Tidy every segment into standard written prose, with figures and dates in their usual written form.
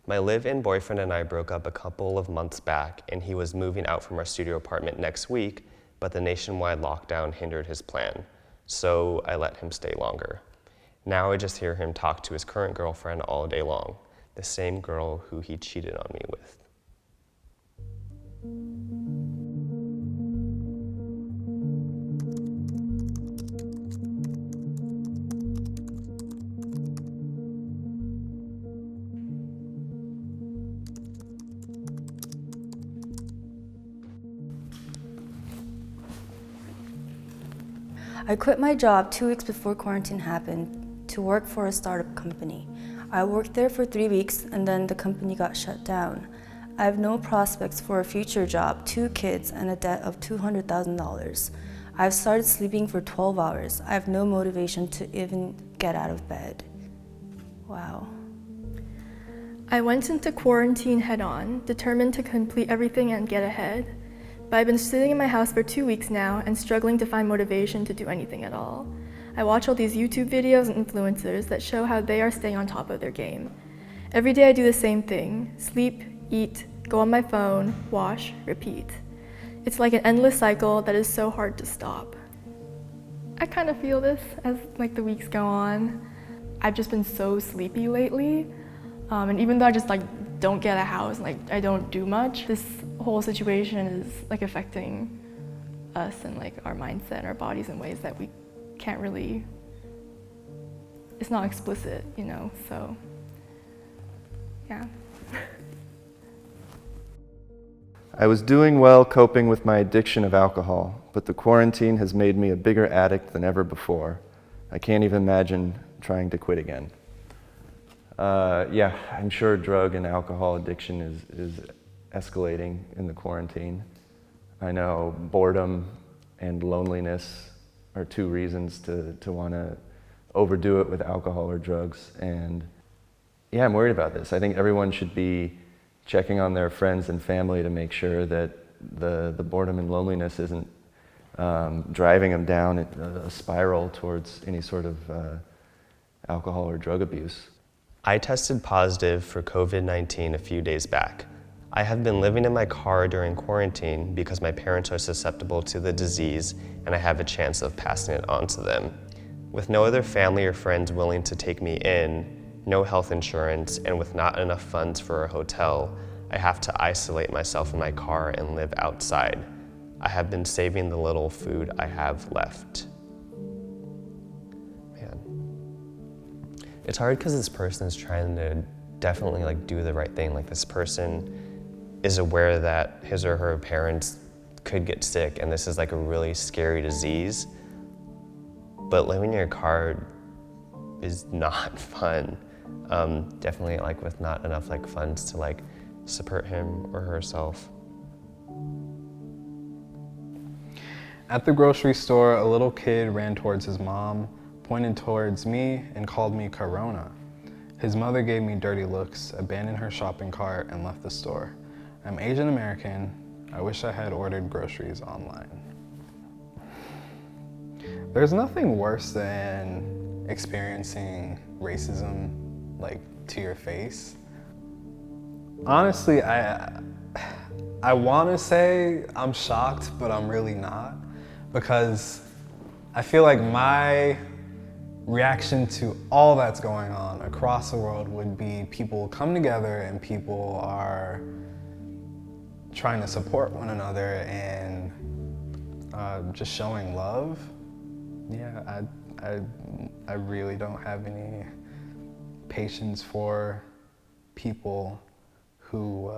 My live-in boyfriend and I broke up a couple of months back, and he was moving out from our studio apartment next week, but the nationwide lockdown hindered his plan, so I let him stay longer. Now I just hear him talk to his current girlfriend all day long, the same girl who he cheated on me with. I quit my job 2 weeks before quarantine happened to work for a startup company. I worked there for 3 weeks and then the company got shut down. I have no prospects for a future job, 2 kids, and a debt of $200,000. I've started sleeping for 12 hours. I have no motivation to even get out of bed. Wow. I went into quarantine head-on, determined to complete everything and get ahead. But I've been sitting in my house for 2 weeks now and struggling to find motivation to do anything at all. I watch all these YouTube videos and influencers that show how they are staying on top of their game. Every day I do the same thing: sleep, eat, go on my phone, wash, repeat. It's like an endless cycle that is so hard to stop. I kind of feel this as the weeks go on. I've just been so sleepy lately. And even though I just don't get a house, I don't do much, this whole situation is affecting us and our mindset and our bodies in ways that we can't really, it's not explicit, so yeah. I was doing well coping with my addiction of alcohol, but the quarantine has made me a bigger addict than ever before. I can't even imagine trying to quit again. Yeah, I'm sure drug and alcohol addiction is escalating in the quarantine. I know boredom and loneliness are 2 reasons to want to overdo it with alcohol or drugs. And yeah, I'm worried about this. I think everyone should be checking on their friends and family to make sure that the boredom and loneliness isn't driving them down a spiral towards any sort of alcohol or drug abuse. I tested positive for COVID-19 a few days back. I have been living in my car during quarantine because my parents are susceptible to the disease and I have a chance of passing it on to them. With no other family or friends willing to take me in, no health insurance, and with not enough funds for a hotel, I have to isolate myself in my car and live outside. I have been saving the little food I have left. It's hard because this person is trying to definitely do the right thing. This person is aware that his or her parents could get sick and this is a really scary disease. But living in your car is not fun. Definitely with not enough funds to support him or herself. At the grocery store, a little kid ran towards his mom, pointed towards me, and called me Corona. His mother gave me dirty looks, abandoned her shopping cart, and left the store. I'm Asian American. I wish I had ordered groceries online. There's nothing worse than experiencing racism to your face. Honestly, I want to say I'm shocked, but I'm really not, because I feel like my reaction to all that's going on across the world would be people come together and people are trying to support one another and just showing love. Yeah, I really don't have any patience for people who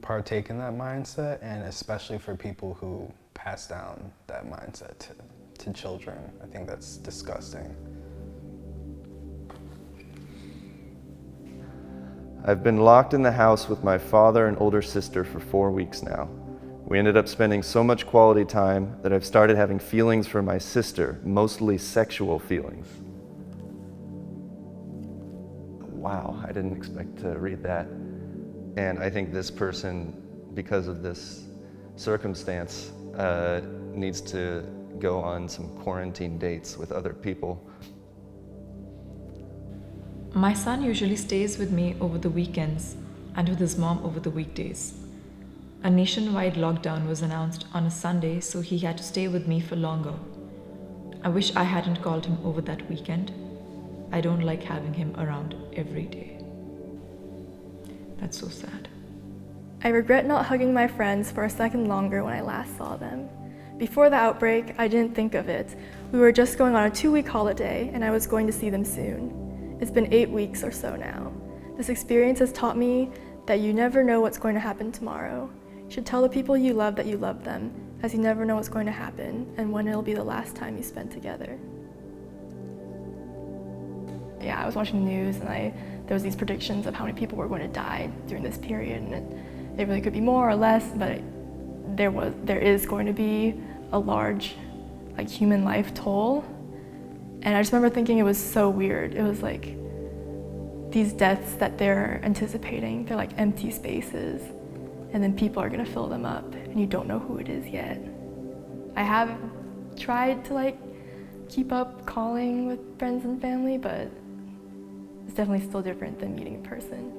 partake in that mindset, and especially for people who pass down that mindset to children. I think that's disgusting. I've been locked in the house with my father and older sister for 4 weeks now. We ended up spending so much quality time that I've started having feelings for my sister, mostly sexual feelings. Wow, I didn't expect to read that. And I think this person, because of this circumstance, needs to go on some quarantine dates with other people. My son usually stays with me over the weekends and with his mom over the weekdays. A nationwide lockdown was announced on a Sunday, so he had to stay with me for longer. I wish I hadn't called him over that weekend. I don't like having him around every day. That's so sad. I regret not hugging my friends for a second longer when I last saw them. Before the outbreak, I didn't think of it. We were just going on a 2-week holiday, and I was going to see them soon. It's been 8 weeks or so now. This experience has taught me that you never know what's going to happen tomorrow. You should tell the people you love that you love them, as you never know what's going to happen and when it'll be the last time you spend together. Yeah, I was watching the news and there was these predictions of how many people were going to die during this period, and it really could be more or less, but there is going to be a large human life toll. And I just remember thinking it was so weird. It was like these deaths that they're anticipating, they're like empty spaces, and then people are gonna fill them up and you don't know who it is yet. I have tried to keep up calling with friends and family, but it's definitely still different than meeting in person.